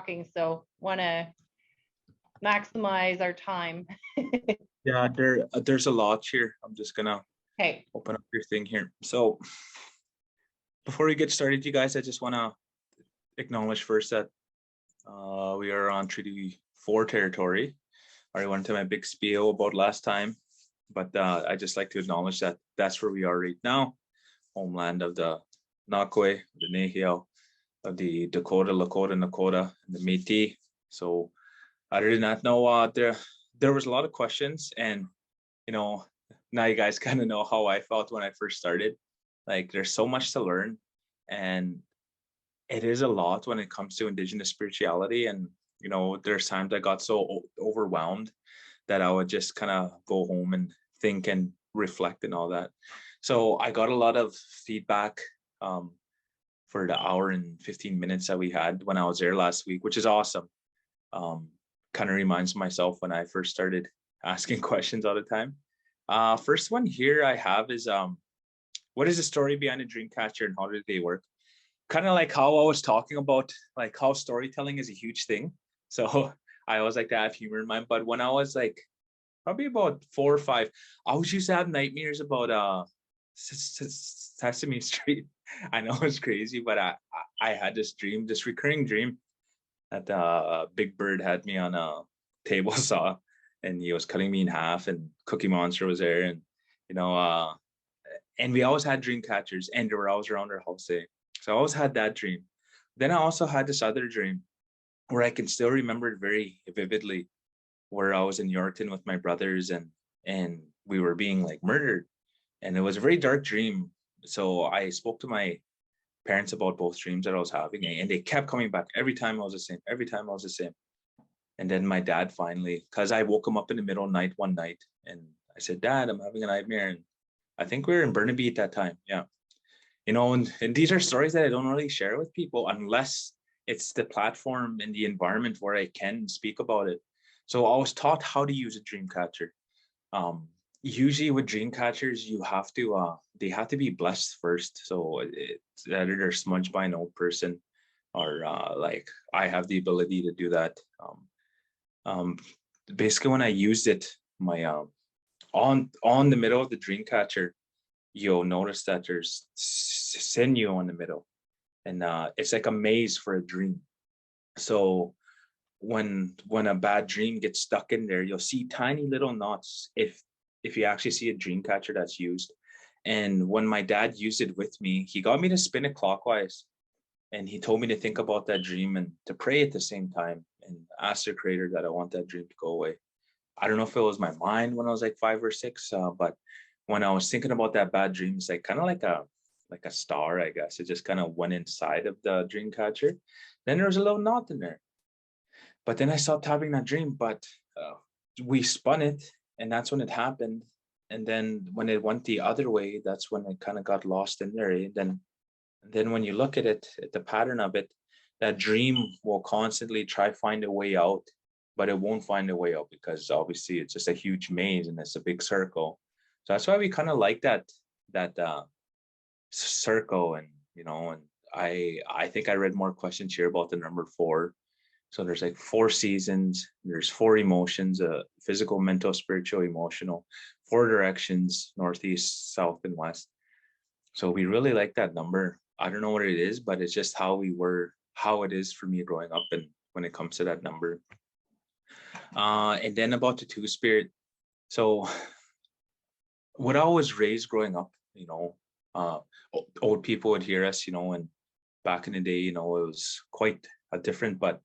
talking, so want to maximize our time. Yeah, there's a lot here. I'm just gonna open up your thing here. So before we get started, you guys, I just want to acknowledge first that we are on Treaty 4 territory. I already went to my big spiel about last time, but I just like to acknowledge that that's where we are right now, homeland of the Nakwe, the Nehiyao, of the Dakota, Lakota, Nakota, and the Métis. So I did not know there was a lot of questions, and now you guys kind of know how I felt when I first started. Like, there's so much to learn, and it is a lot when it comes to Indigenous spirituality. And there's times I got so overwhelmed that I would just kind of go home and think and reflect and all that. So I got a lot of feedback for the hour and 15 minutes that we had when I was there last week, which is awesome. Kind of reminds myself when I first started asking questions all the time. First one here I have is, what is the story behind a dream catcher and how did they work? Kind of like how I was talking about, like how storytelling is a huge thing. So I always like to have humor in mind. But when I was like probably about 4 or 5, I always used to have nightmares about Sesame Street. I know it's crazy, but I had this dream, this recurring dream, that Big Bird had me on a table saw, and he was cutting me in half, and Cookie Monster was there, and and we always had dream catchers, and they were always around our house. So I always had that dream. Then I also had this other dream where I can still remember it very vividly, where I was in Yorkton with my brothers, and we were being like murdered, and it was a very dark dream. So I spoke to my parents about both dreams that I was having, and they kept coming back every time I was the same, every time I was the same. And then my dad finally, because I woke him up in the middle of the night one night, and I said, "Dad, I'm having a nightmare." And I think we were in Burnaby at that time. Yeah. And these are stories that I don't really share with people unless it's the platform and the environment where I can speak about it. So I was taught how to use a dream catcher. Usually with dream catchers, you have to they have to be blessed first. So it's either they're smudged by an old person, or like I have the ability to do that. Basically, when I used it, my on the middle of the dream catcher, you'll notice that there's sinew in the middle, and it's like a maze for a dream. So when a bad dream gets stuck in there, you'll see tiny little knots if you actually see a dream catcher that's used. And when my dad used it with me, he got me to spin it clockwise, and he told me to think about that dream and to pray at the same time and ask the creator that I want that dream to go away. I don't know if it was my mind when I was like 5 or 6, but when I was thinking about that bad dream, it's like kind of like a star, I guess. It just kind of went inside of the dream catcher. Then there was a little knot in there. But then I stopped having that dream, but we spun it, and that's when it happened. And then when it went the other way, that's when it kind of got lost in there. Then when you look at it, at the pattern of it, that dream will constantly try find a way out, but it won't find a way out because obviously it's just a huge maze and it's a big circle. So that's why we kind of like that circle. And and I think I read more questions here about the number 4. So there's like 4 seasons, there's 4 emotions, physical, mental, spiritual, emotional, 4 directions, northeast, south, and west. So we really like that number. I don't know what it is, but it's just how it is for me growing up and when it comes to that number. And then about the 2 spirit. So what I was raised growing up, old people would hear us, and back in the day, it was quite different. But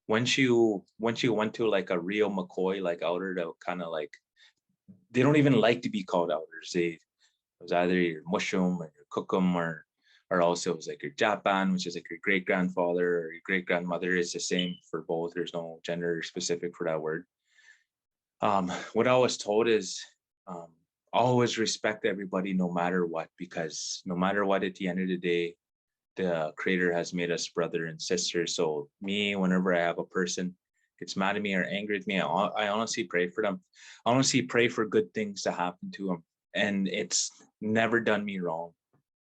once you went to like a real McCoy, like outer, that kind of like, they don't even like to be called outers. It was either your mushroom or your cookum, or also it was like your Japan, which is like your great grandfather or your great grandmother. It's the same for both. There's no gender specific for that word. What I was told is always respect everybody no matter what, because no matter what, at the end of the day, the creator has made us brother and sister. So me, whenever I have a person gets mad at me or angry at me, I honestly pray for them. I honestly pray for good things to happen to them. And it's never done me wrong.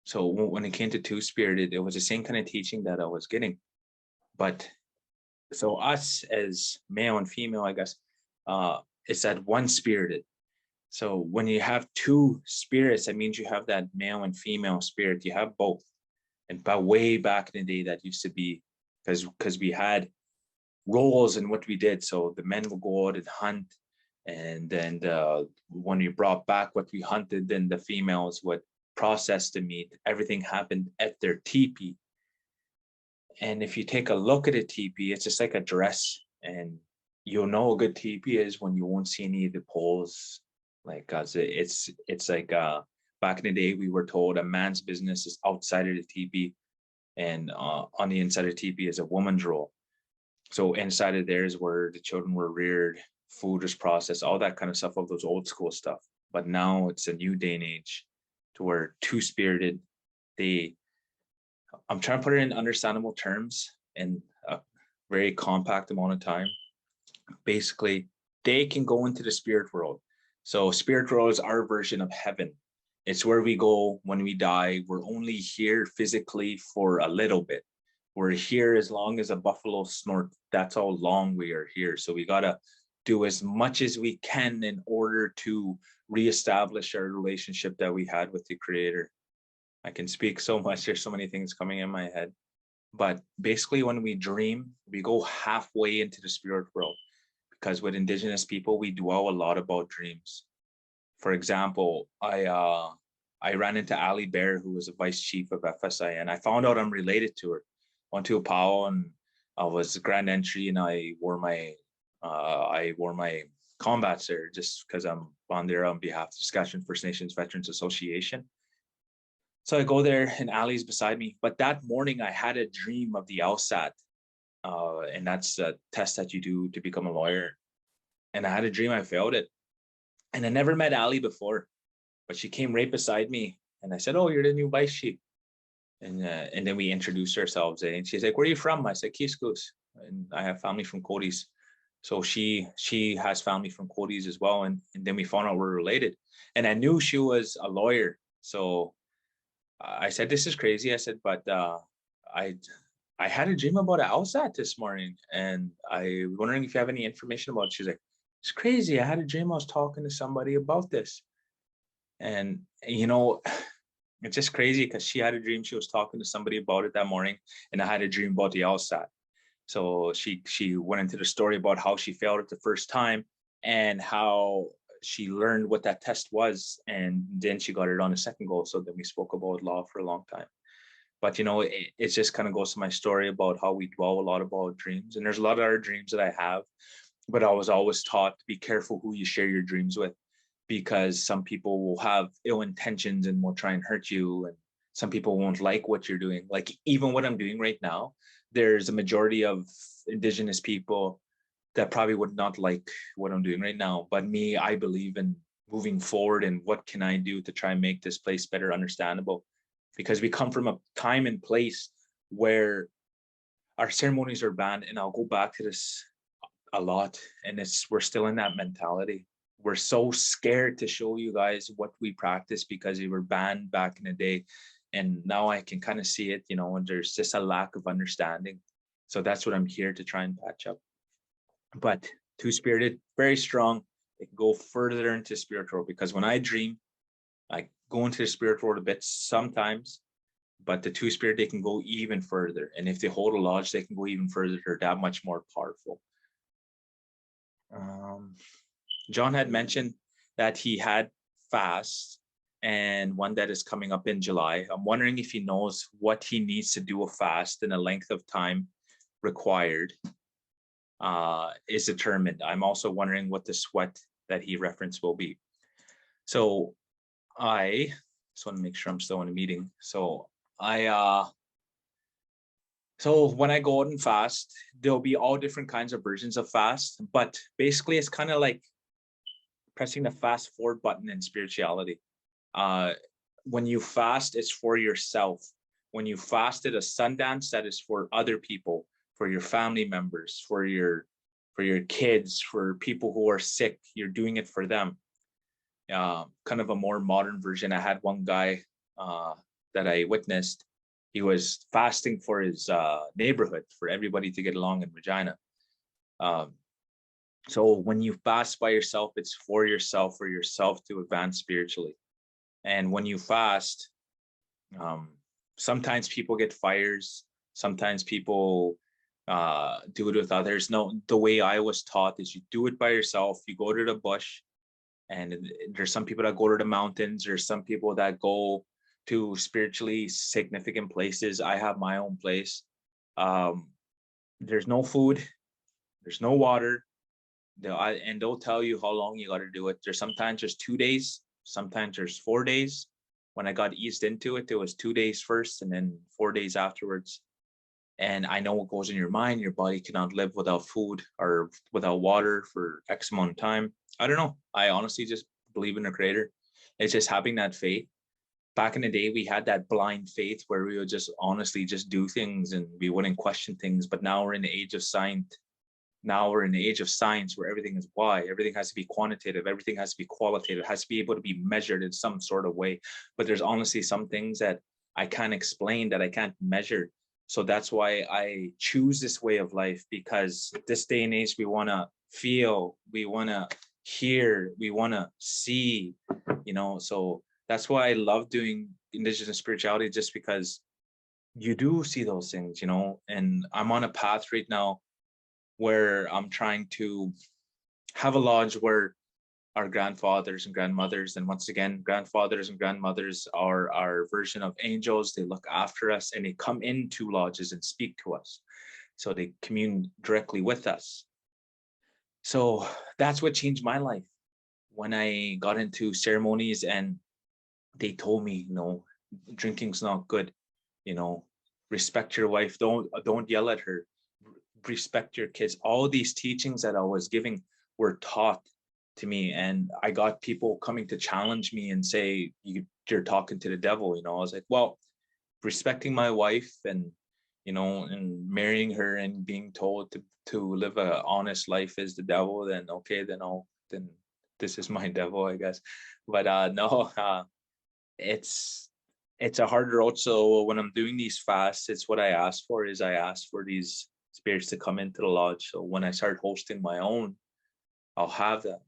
So when it came to 2 spirit, it was the same kind of teaching that I was getting. But So us as male and female, I guess, it's that one spirited. So when you have two spirits, that means you have that male and female spirit. You have both. And by way back in the day, that used to be because we had roles in what we did. So the men would go out and hunt, and then when we brought back what we hunted, then the females would process the meat. Everything happened at their teepee. And if you take a look at a teepee, it's just like a dress, and you'll know a good teepee is when you won't see any of the poles. Like it's like back in the day, we were told a man's business is outside of the teepee, and on the inside of the teepee is a woman's role. So inside of there is where the children were reared, food was processed, all that kind of stuff, all those old school stuff. But now it's a new day and age to where two-spirited, I'm trying to put it in understandable terms in a very compact amount of time. Basically, they can go into the spirit world. So spirit world is our version of heaven. It's where we go when we die. We're only here physically for a little bit. We're here as long as a buffalo snort. That's how long we are here. So we got to do as much as we can in order to reestablish our relationship that we had with the Creator. I can speak so much. There's so many things coming in my head. But basically, when we dream, we go halfway into the spirit world, because with Indigenous people, we dwell a lot about dreams. For example, I ran into Ali Bear, who was a vice chief of FSI, and I found out I'm related to her. Went to a powwow, and I was grand entry, and I wore my combat there just because I'm on there on behalf of the Saskatchewan First Nations Veterans Association. So I go there, and Ali's beside me. But that morning, I had a dream of the LSAT, and that's a test that you do to become a lawyer. And I had a dream I failed it. And I never met Ali before, but she came right beside me, and I said, "Oh, you're the new vice chief." And then we introduced ourselves, and she's like, "Where are you from?" I said, "Keys Goose," and I have family from Cody's. So she has family from Cody's as well, and then we found out we're related. And I knew she was a lawyer, so I said, "This is crazy." I said, "But I had a dream about LSAT this morning, and I was wondering if you have any information about it." She's like, "It's crazy. I had a dream I was talking to somebody about this." And it's just crazy because she had a dream she was talking to somebody about it that morning, and I had a dream about the LSAT. So she went into the story about how she failed it the first time and how she learned what that test was, and then she got it on a second go. So then we spoke about law for a long time. But it just kind of goes to my story about how we dwell a lot about dreams, and there's a lot of other dreams that I have, but I was always taught to be careful who you share your dreams with, because some people will have ill intentions and will try and hurt you, and some people won't like what you're doing. Like even what I'm doing right now, there's a majority of Indigenous people that probably would not like what I'm doing right now. But me, I believe in moving forward and what can I do to try and make this place better understandable, because we come from a time and place where our ceremonies are banned. And I'll go back to this a lot, and we're still in that mentality. We're so scared to show you guys what we practice because we were banned back in the day. And now I can kind of see it, and there's just a lack of understanding. So that's what I'm here to try and patch up. But two-spirited, very strong. It can go further into spiritual, because when I dream, I go into the spirit world a bit sometimes, but the two-spirit, they can go even further. And if they hold a lodge, they can go even further. They're that much more powerful. John had mentioned that he had fasts, and one that is coming up in July. I'm wondering if he knows what he needs to do a fast and the length of time required is determined. I'm also wondering what the sweat that he referenced will be. So I just want to make sure I'm still in a meeting. So so when I go out and fast, there'll be all different kinds of versions of fast, but basically it's kind of like pressing the fast forward button in spirituality. When you fast, it's for yourself. When you fast at a Sundance, that is for other people, for your family members, for your kids, for people who are sick. You're doing it for them. Kind of a more modern version. I had one guy that I witnessed. He was fasting for his neighborhood, for everybody to get along in Regina. So when you fast by yourself, it's for yourself to advance spiritually. And when you fast, sometimes people get fires. Sometimes people do it with others. No, the way I was taught is you do it by yourself. You go to the bush, and there's some people that go to the mountains. There's some people that go to spiritually significant places. I have my own place. There's no food. There's no water. And they'll tell you how long you got to do it. There's sometimes there's 2 days. Sometimes there's 4 days. When I got eased into it, it was 2 days first and then 4 days afterwards. And I know what goes in your mind. Your body cannot live without food or without water for X amount of time. I don't know. I honestly just believe in the creator. It's just having that faith. Back in the day, we had that blind faith where we would just honestly just do things and we wouldn't question things. But now we're in the age of science. Now we're in the age of science where everything is why. Everything has to be quantitative. Everything has to be qualitative. It has to be able to be measured in some sort of way. But there's honestly some things that I can't explain, that I can't measure. So that's why I choose this way of life, because this day and age, we want to feel, we want to hear, we want to see, so that's why I love doing Indigenous spirituality, just because you do see those things, and I'm on a path right now where I'm trying to have a lodge where our grandfathers and grandmothers, and once again, grandfathers and grandmothers are our version of angels. They look after us and they come into lodges and speak to us. So they commune directly with us. So that's what changed my life. When I got into ceremonies and they told me, drinking's not good, respect your wife, don't yell at her, respect your kids. All these teachings that I was giving were taught to me, and I got people coming to challenge me and say, you're talking to the devil. I was like, well, respecting my wife and and marrying her and being told to live a honest life is the devil, then okay, then this is my devil, I guess. But no, it's a hard road. So when I'm doing these fasts, it's what I ask for these spirits to come into the lodge. So when I start hosting my own, I'll have them,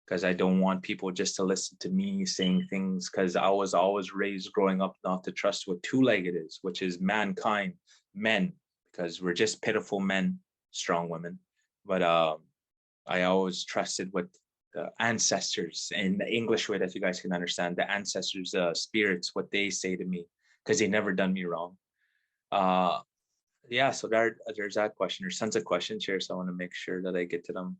because I don't want people just to listen to me saying things, because I was always raised growing up not to trust what two-legged is, which is mankind, men, because we're just pitiful men, strong women. But I always trusted what the ancestors, in the English way that you guys can understand, the ancestors, spirits, what they say to me, because they never done me wrong. Yeah, so there's that question. There's tons of questions here, so I want to make sure that I get to them.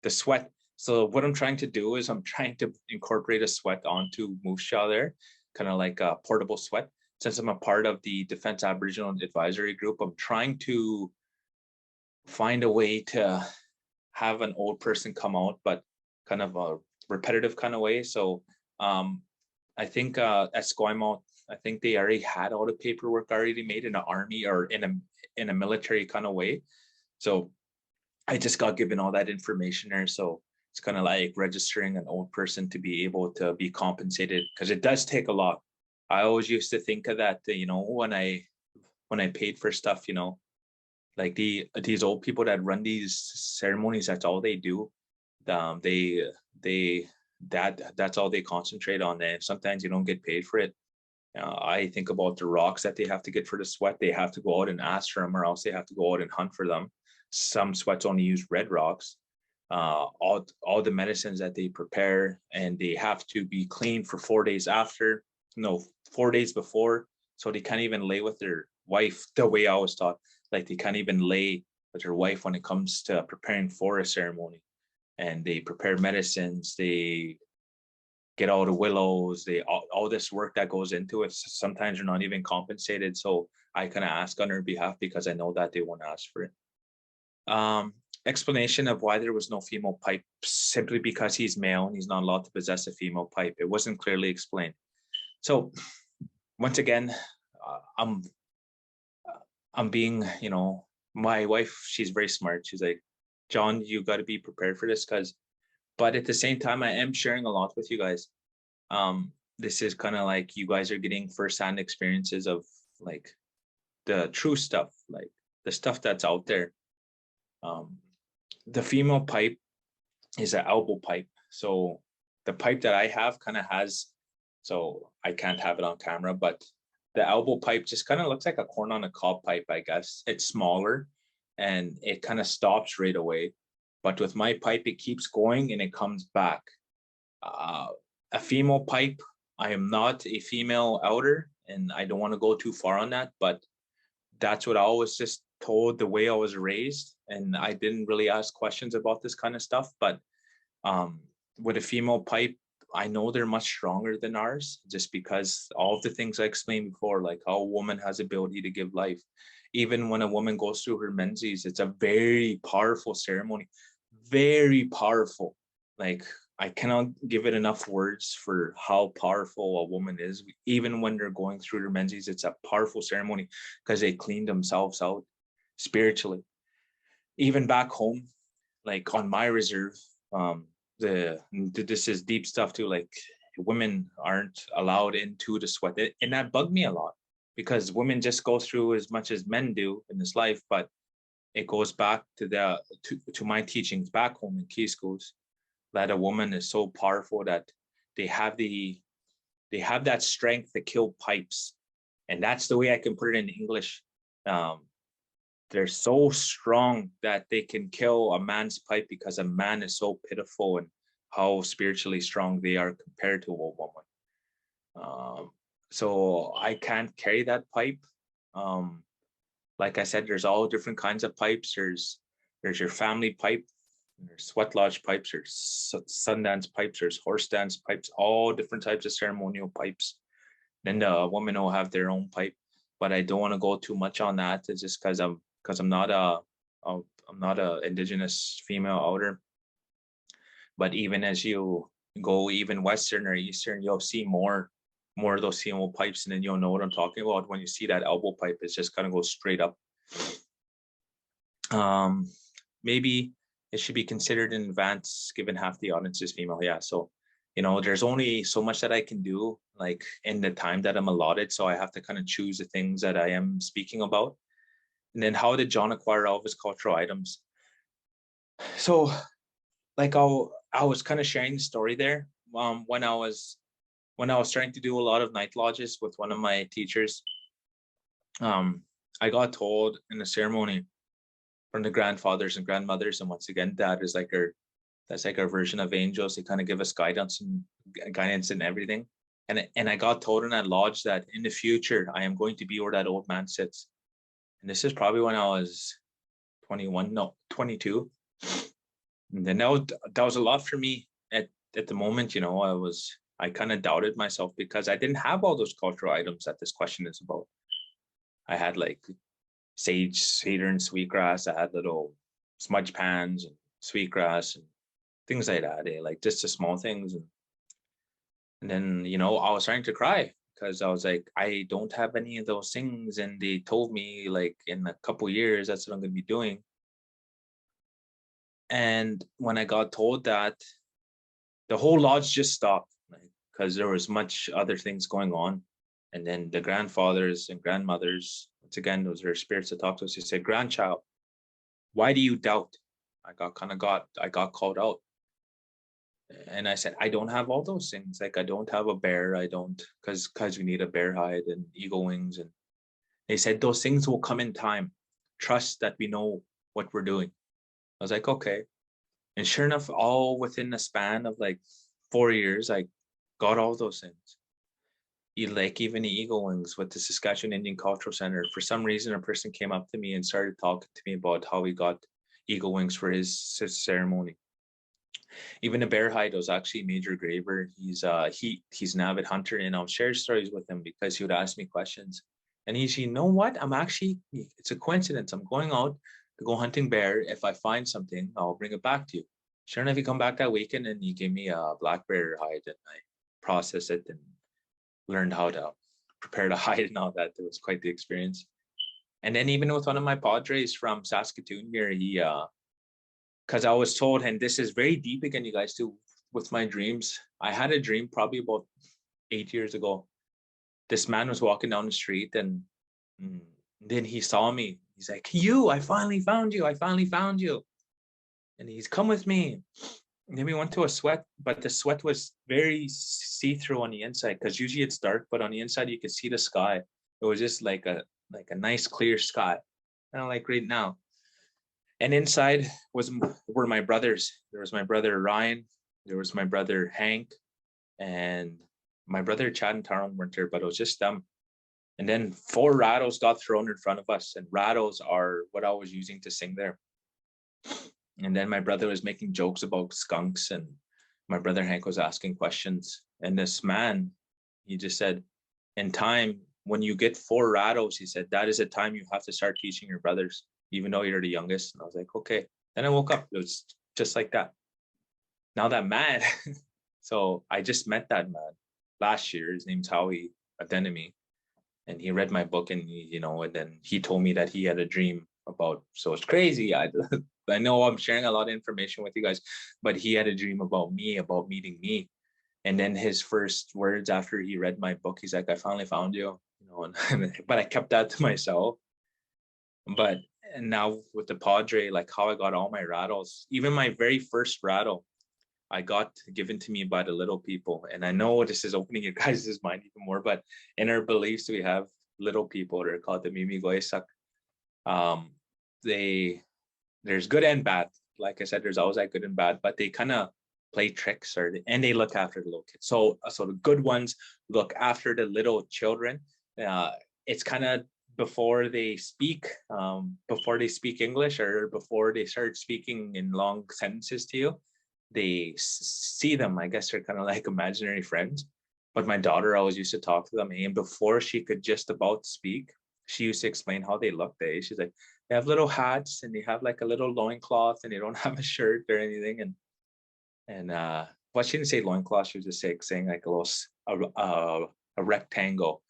The sweat. So what I'm trying to do is I'm trying to incorporate a sweat onto Moose Jaw there, kind of like a portable sweat. Since I'm a part of the Defense Aboriginal Advisory Group, I'm trying to find a way to have an old person come out, but kind of a repetitive kind of way. So I think at Esquimalt, I think they already had all the paperwork already made in the army or in a military kind of way. So I just got given all that information there. So it's kind of like registering an old person to be able to be compensated, because it does take a lot. I always used to think of that, when I paid for stuff, like these old people that run these ceremonies, that's all they do. That's all they concentrate on. And sometimes you don't get paid for it. I think about the rocks that they have to get for the sweat. They have to go out and ask for them, or else they have to go out and hunt for them. Some sweats only use red rocks. All the medicines that they prepare, and they have to be clean for 4 days after. No, 4 days before. So they can't even lay with their wife the way I was taught. Like they can't even lay with their wife when it comes to preparing for a ceremony. And they prepare medicines. They get all the willows, all this work that goes into it. Sometimes they're not even compensated. So I kind of ask on their behalf, because I know that they won't ask for it. Explanation of why there was no female pipe: simply because he's male and he's not allowed to possess a female pipe. It wasn't clearly explained. So once again, I'm being, my wife, she's very smart. She's like, John, you got to be prepared for this, but at the same time, I am sharing a lot with you guys. This is kind of like you guys are getting firsthand experiences of like the true stuff, like the stuff that's out there. The female pipe is an elbow pipe. So the pipe that I have kind of has, so I can't have it on camera, but the elbow pipe just kind of looks like a corn on a cob pipe, I guess. It's smaller and it kind of stops right away. But with my pipe, it keeps going and it comes back. A female pipe, I am not a female outer, and I don't want to go too far on that, but that's what I was just told the way I was raised. And I didn't really ask questions about this kind of stuff. But with a female pipe, I know they're much stronger than ours, just because all of the things I explained before, like how a woman has ability to give life. Even when a woman goes through her menses, it's a very powerful ceremony, very powerful. Like I cannot give it enough words for how powerful a woman is. Even when they're going through their menses, it's a powerful ceremony because they clean themselves out spiritually. Even back home, like on my reserve, this is deep stuff too. Like women aren't allowed into the sweat, and that bugged me a lot because women just go through as much as men do in this life. But it goes back to my teachings back home in key schools, that a woman is so powerful that they have that strength to kill pipes, and that's the way I can put it in English. They're so strong that they can kill a man's pipe because a man is so pitiful and how spiritually strong they are compared to a woman. So I can't carry that pipe. Like I said, there's all different kinds of pipes. There's your family pipe, there's sweat lodge pipes, there's Sundance pipes, there's horse dance pipes, all different types of ceremonial pipes. Then the women will have their own pipe, but I don't want to go too much on that. It's just because I'm not a indigenous female outer. But even as you go even western or eastern, you'll see more of those female pipes, and then you'll know what I'm talking about when you see that elbow pipe. It's just kind of goes straight up. Maybe it should be considered in advance, given half the audience is female. Yeah, so there's only so much that I can do, like in the time that I'm allotted. So I have to kind of choose the things that I am speaking about. And then how did John acquire all of his cultural items? So like I was kind of sharing the story there. When I was trying to do a lot of night lodges with one of my teachers, I got told in the ceremony from the grandfathers and grandmothers, and once again, that's like our version of angels. They kind of give us guidance and everything. And I got told in that lodge that in the future, I am going to be where that old man sits. And this is probably when I was 22. And then that was a lot for me at the moment. I kind of doubted myself because I didn't have all those cultural items that this question is about. I had like sage, cedar, and sweetgrass. I had little smudge pans and sweetgrass and things like that. Like just the small things. And then, I was starting to cry because I was like, I don't have any of those things. And they told me like in a couple years, that's what I'm going to be doing. And when I got told that, the whole lodge just stopped because there was much other things going on. And then the grandfathers and grandmothers, once again, those are spirits that talk to us. They said, "Grandchild, why do you doubt?" I got called out. And I said, I don't have all those things. Like I don't have a bear. I don't, because we need a bear hide and eagle wings. And they said, those things will come in time. Trust that we know what we're doing. I was like, okay. And sure enough, all within the span of like 4 years, I got all those things. Like even the eagle wings with the Saskatchewan Indian Cultural Center. For some reason, a person came up to me and started talking to me about how he got eagle wings for his ceremony. Even the bear hide was actually Major Graver. He's an avid hunter, and I'll share stories with him because he would ask me questions. And you know what? It's a coincidence. I'm going out to go hunting bear. If I find something, I'll bring it back to you. Sure enough, he come back that weekend and he gave me a black bear hide, and I processed it and learned how to prepare the hide and all that. It was quite the experience. And then even with one of my padres from Saskatoon here, he because I was told, and this is very deep again, you guys, too, with my dreams. I had a dream probably about 8 years ago. This man was walking down the street and And then he saw me. He's like, you, I finally found you. I finally found you. And he's come with me. And then we went to a sweat, but the sweat was very see-through on the inside because usually it's dark, but on the inside you could see the sky. It was just like a nice clear sky, kind of like right now. And inside were my brothers. There was my brother Ryan, there was my brother Hank, and my brother Chad and Taron weren't there, but it was just them. And then 4 rattles got thrown in front of us, and rattles are what I was using to sing there. And then my brother was making jokes about skunks, and my brother Hank was asking questions. And this man, he just said, in time, when you get 4 rattles, he said, that is a time you have to start teaching your brothers, even though you're the youngest. And I was like, okay. Then I woke up. It was just like that. Now that man, so I just met that man last year. His name's Howie Adenemy. And he read my book, and and then he told me that he had a dream about, so it's crazy. I know I'm sharing a lot of information with you guys, but he had a dream about me, about meeting me. And then his first words after he read my book, he's like, I finally found you, but I kept that to myself. And now with the Padre, like how I got all my rattles, even my very first rattle, I got given to me by the little people. And I know this is opening your guys' mind even more, but in our beliefs, we have little people that are called the Mimi Goesak. There's good and bad. Like I said, there's always that good and bad, but they kind of play tricks and they look after the little kids. So the good ones look after the little children. It's kind of before they speak English, or before they start speaking in long sentences to you, they see them. I guess they're kind of like imaginary friends. But my daughter always used to talk to them, and before she could just about speak, she used to explain how they looked. She's like, they have little hats, and they have like a little loincloth, and they don't have a shirt or anything. Well, she didn't say loincloth. She was just saying like a rectangle.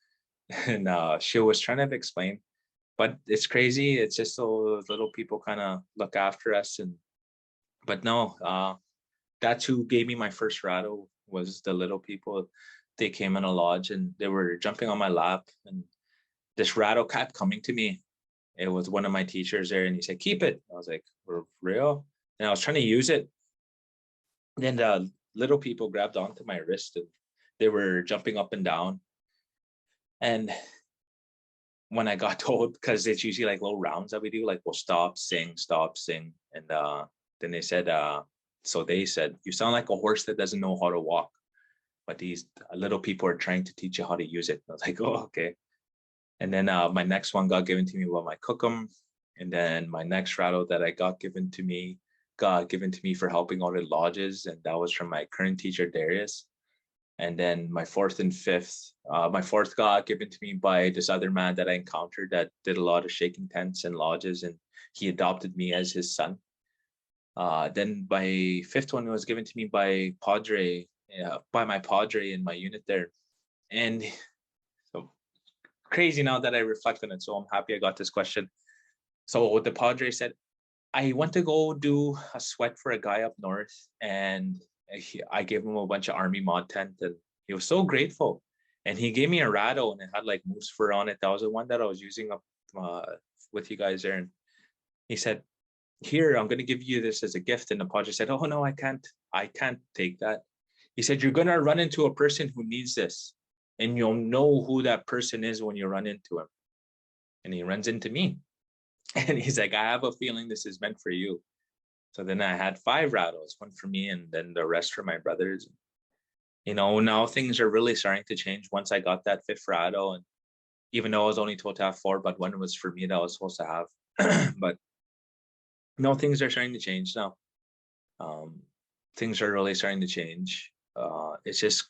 And she was trying to explain, but it's crazy. It's just those little people kind of look after us. But no, that's who gave me my first rattle, was the little people. They came in a lodge and they were jumping on my lap, and this rattle kept coming to me. It was one of my teachers there, and he said, keep it. I was like, for real? And I was trying to use it. Then the little people grabbed onto my wrist, and they were jumping up and down. And when I got told, because it's usually like little rounds that we do, like we'll stop, sing. And then they said, you sound like a horse that doesn't know how to walk, but these little people are trying to teach you how to use it. And I was like, oh, okay. And then my next one got given to me by my cookum. And then my next rattle that I got given to me for helping out at lodges. And that was from my current teacher, Darius. And then my fourth got given to me by this other man that I encountered that did a lot of shaking tents and lodges, and he adopted me as his son. Then my fifth one was given to me by my Padre in my unit there. And so crazy now that I reflect on it. So I'm happy I got this question. So what the Padre said, I went to go do a sweat for a guy up north, and I gave him a bunch of army mod tent, and he was so grateful. And he gave me a rattle, and it had like moose fur on it. That was the one that I was using up with you guys there. And he said, here, I'm going to give you this as a gift. And the Padre said, oh, no, I can't take that. He said, you're going to run into a person who needs this, and you'll know who that person is when you run into him. And he runs into me. And he's like, I have a feeling this is meant for you. So then I had 5 rattles, one for me and then the rest for my brothers. Now things are really starting to change once I got that 5th rattle. And even though I was only told to have 4, but one was for me that I was supposed to have. But no, things are starting to change now. Things are really starting to change. It's just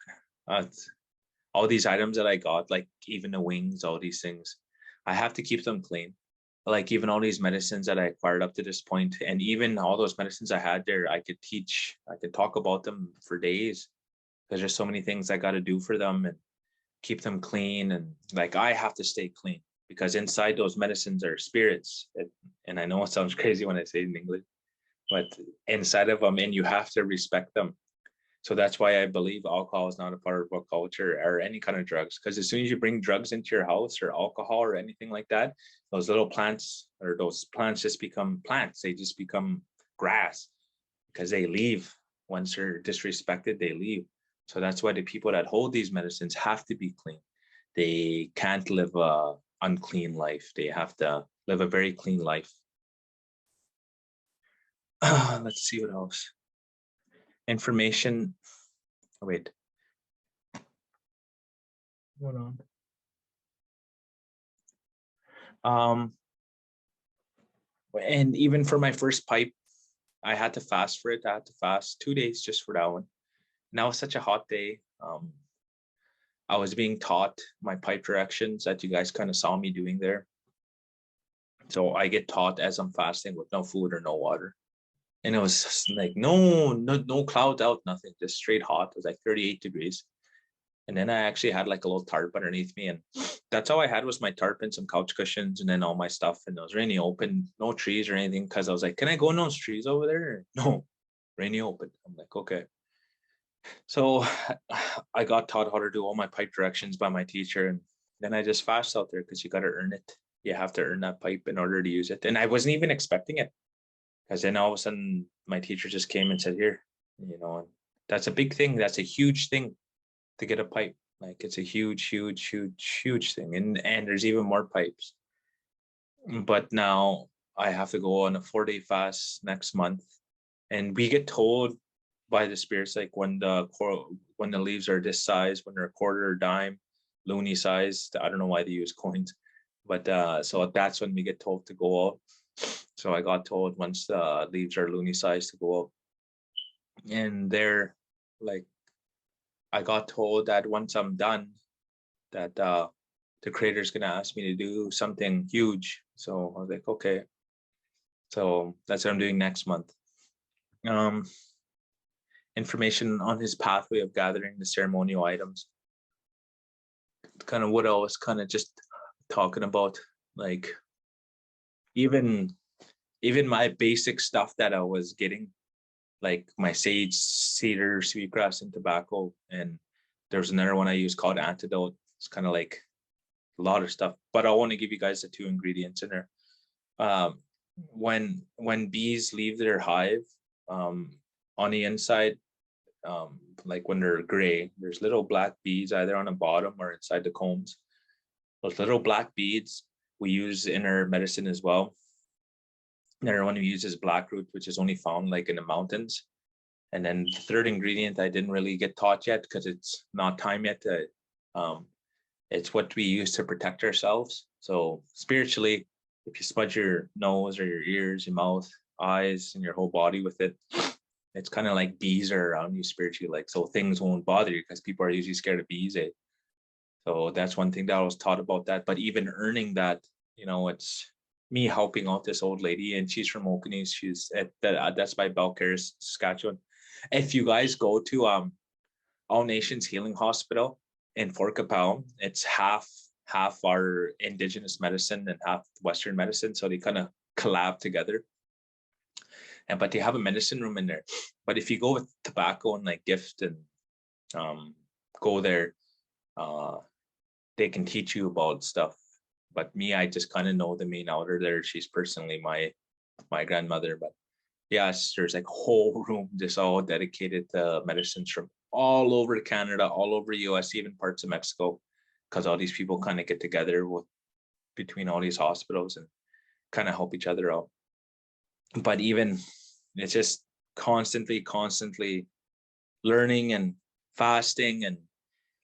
all these items that I got, like even the wings, all these things, I have to keep them clean. Like even all these medicines that I acquired up to this point, and even all those medicines I had there, I could talk about them for days. There's just so many things I got to do for them and keep them clean. And like, I have to stay clean because inside those medicines are spirits. And I know it sounds crazy when I say it in English, but inside of them, and you have to respect them. So that's why I believe alcohol is not a part of our culture or any kind of drugs. Because as soon as you bring drugs into your house or alcohol or anything like that, those little plants or those plants just become plants. They just become grass because they leave. Once they're disrespected, they leave. So that's why the people that hold these medicines have to be clean. They can't live a unclean life. They have to live a very clean life. Let's see what else. Information. Oh, wait. Hold on. And even for my first pipe, I had to fast for it. I had to fast 2 days just for that one. Now it's such a hot day. I was being taught my pipe directions that you guys kind of saw me doing there. So I get taught as I'm fasting with no food or no water. And it was just like, no clouds out, nothing, just straight hot. It was like 38 degrees. And then I actually had like a little tarp underneath me. And that's all I had was my tarp and some couch cushions and then all my stuff. And it was rainy open, no trees or anything. Cause I was like, can I go in those trees over there? No, rainy open. I'm like, okay. So I got taught how to do all my pipe directions by my teacher. And then I just fast out there because you got to earn it. You have to earn that pipe in order to use it. And I wasn't even expecting it. Because then all of a sudden my teacher just came and said, here, and that's a big thing. That's a huge thing to get a pipe. Like it's a huge thing. And there's even more pipes. But now I have to go on a 4-day fast next month. And we get told by the spirits, like when the leaves are this size, when they're a quarter or dime, loony sized, I don't know why they use coins, but so that's when we get told to go out. So I got told once the leaves are loony sized to go up. And they're like, I got told that once I'm done, that the creator's gonna ask me to do something huge. So I was like, okay. So that's what I'm doing next month. Information on his pathway of gathering the ceremonial items. Kind of what I was kind of just talking about, like even my basic stuff that I was getting, like my sage, cedar, sweetgrass, and tobacco. And there's another one I use called antidote. It's kind of like a lot of stuff, but I want to give you guys the 2 ingredients in there. When bees leave their hive, on the inside, like when they're gray, there's little black beads either on the bottom or inside the combs. Those little black beads we use in our medicine as well. Another one we use is blackroot, which is only found like in the mountains. And then the 3rd ingredient I didn't really get taught yet because it's not time yet. It's what we use to protect ourselves. So spiritually, if you smudge your nose or your ears, your mouth, eyes, and your whole body with it, it's kind of like bees are around you spiritually, like, so things won't bother you because people are usually scared of bees. So that's one thing that I was taught about that. But even earning that, it's me helping out this old lady, and she's from Okonees. She's that's by Belcaire, Saskatchewan. If you guys go to All Nations Healing Hospital in Fort Capel, it's half our indigenous medicine and half Western medicine. So they kind of collab together. But they have a medicine room in there. But if you go with tobacco and like gift and go there, they can teach you about stuff. But me, I just kind of know the main outer there. She's personally my grandmother. But yes, there's like a whole room just all dedicated to medicines from all over Canada, all over US, even parts of Mexico, because all these people kind of get together between all these hospitals and kind of help each other out. But even it's just constantly learning and fasting. And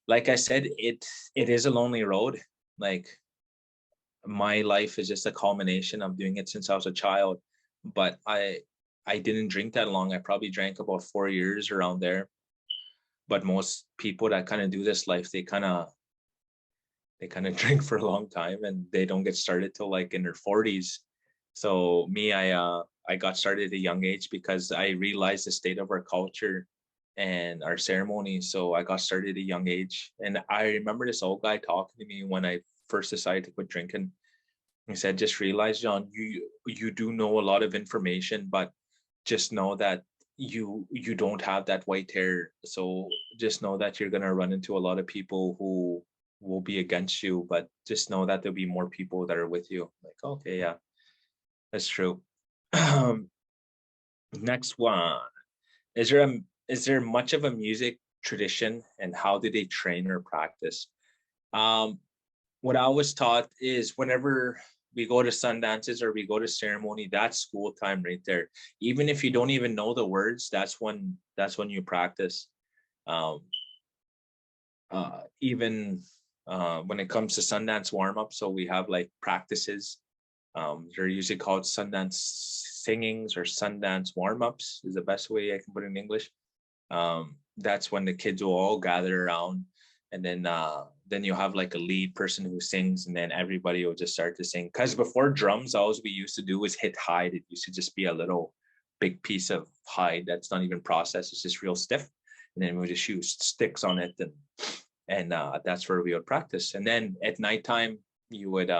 like I said, it is a lonely road. Like my life is just a culmination of doing it since I was a child. But I didn't drink that long. I probably drank about 4 years around there. But most people that kind of do this life, they kind of drink for a long time and they don't get started till like in their 40s. So me, I got started at a young age because I realized the state of our culture and our ceremony. So I got started at a young age. And I remember this old guy talking to me when I first decided to quit drinking. He said, just realize, John, you do know a lot of information, but just know that you don't have that white hair. So just know that you're gonna run into a lot of people who will be against you, but just know that there'll be more people that are with you. Like, okay, yeah, that's true. Next one. Is there much of a music tradition, and how do they train or practice? Um, what I was taught is whenever we go to sundances or we go to ceremony, that's school time right there. Even if you don't even know the words, that's when you practice. Um, even when it comes to Sundance warm up, so we have like practices. They're usually called Sundance singings or Sundance warm ups is the best way I can put it in English. That's when the kids will all gather around, and then you'll have like a lead person who sings, and then everybody will just start to sing. Because before drums, all we used to do was hit hide. It used to just be a little big piece of hide that's not even processed. It's just real stiff, and then we just shoot sticks on it, and that's where we would practice. And then at nighttime, you would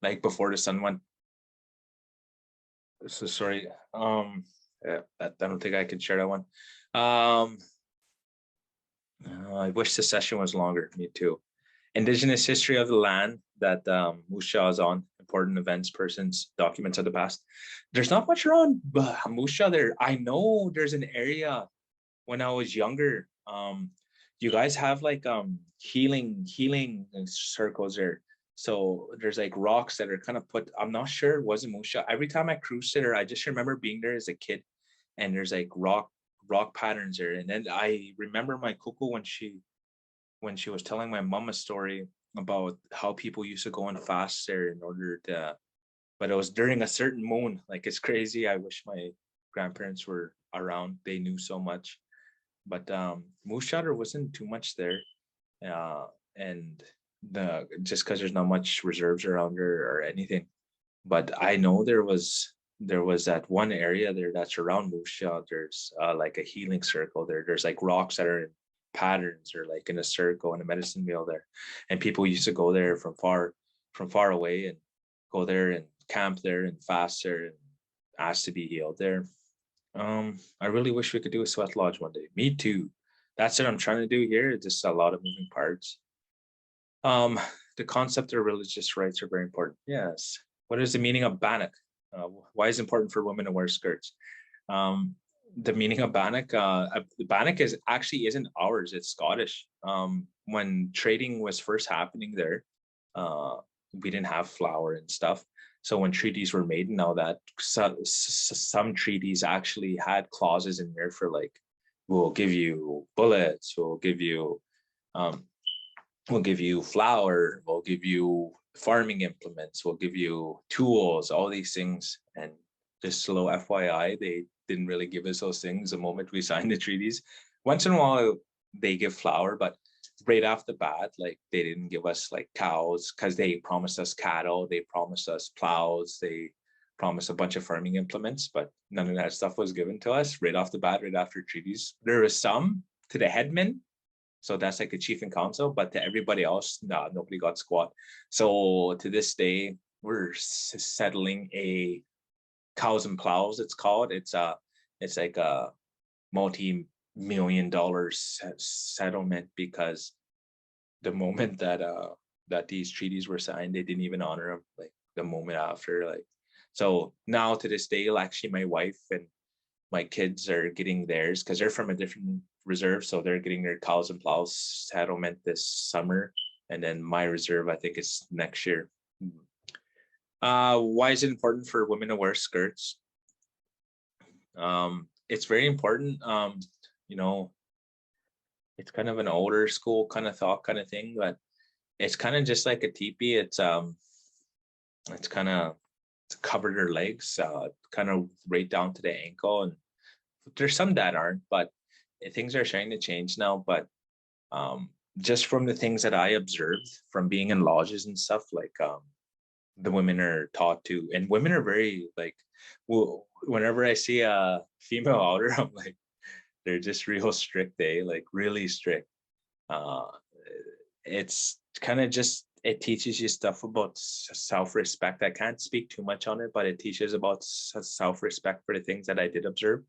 like before the sun went. So sorry. Yeah, I don't think I can share that one. I wish the session was longer. Me too. Indigenous history of the land that Musha is on. Important events, persons, documents of the past. There's not much around Musha there. I know there's an area when I was younger. You guys have like healing circles there. So there's like rocks that are kind of put. I'm not sure it wasn't Musha. Every time I cruised there, I just remember being there as a kid, and there's like rock patterns there. And then I remember my cuckoo when she was telling my mom a story about how people used to go and fast there in order to, but it was during a certain moon. Like it's crazy. I wish my grandparents were around. They knew so much. But moose shooter wasn't too much there. And the just because there's not much reserves around there or anything. But I know there was that one area there that's around Musha. There's like a healing circle there. There's like rocks that are in patterns or like in a circle and a medicine wheel there. And people used to go there from far away and go there and camp there and fast there and ask to be healed there. I really wish we could do a sweat lodge one day. Me too. That's what I'm trying to do here. It's just a lot of moving parts. Um, the concept of religious rights are very important. Yes. What is the meaning of bannock? Why is it important for women to wear skirts? The meaning of bannock, the bannock is actually isn't ours. It's Scottish. When trading was first happening there, we didn't have flour and stuff. So when treaties were made and all that, some treaties actually had clauses in there for like, we'll give you bullets, um, we'll give you flour, we'll give you farming implements, we'll give you tools, all these things. And just a little FYI, they didn't really give us those things the moment we signed the treaties. Once in a while, they give flour, but right off the bat, like they didn't give us like cows because they promised us cattle, they promised us plows, they promised a bunch of farming implements, but none of that stuff was given to us right off the bat, right after treaties. There was some to the headman, so that's like a chief and council, but to everybody else, no, nobody got squat. So to this day, we're settling a cows and plows. It's called. It's like a multi-million-dollar settlement because the moment that these treaties were signed, they didn't even honor them. Like the moment after, like so now to this day, actually, my wife and my kids are getting theirs because they're from a different reserve, so they're getting their cows and plows settlement this summer, and then my reserve I think is next year. Why is it important for women to wear skirts? It's very important. You know, it's kind of an older school kind of thought kind of thing, but it's kind of just like a teepee. It's kind of covered her legs, kind of right down to the ankle, and there's some that aren't, but things are starting to change now. But just from the things that I observed from being in lodges and stuff, like the women are taught to, and women are very like, well, whenever I see a female outer, I'm like, they're just real strict, like really strict. Uh, it's kind of just, it teaches you stuff about self-respect. I can't speak too much on it, but it teaches about self-respect for the things that I did observe.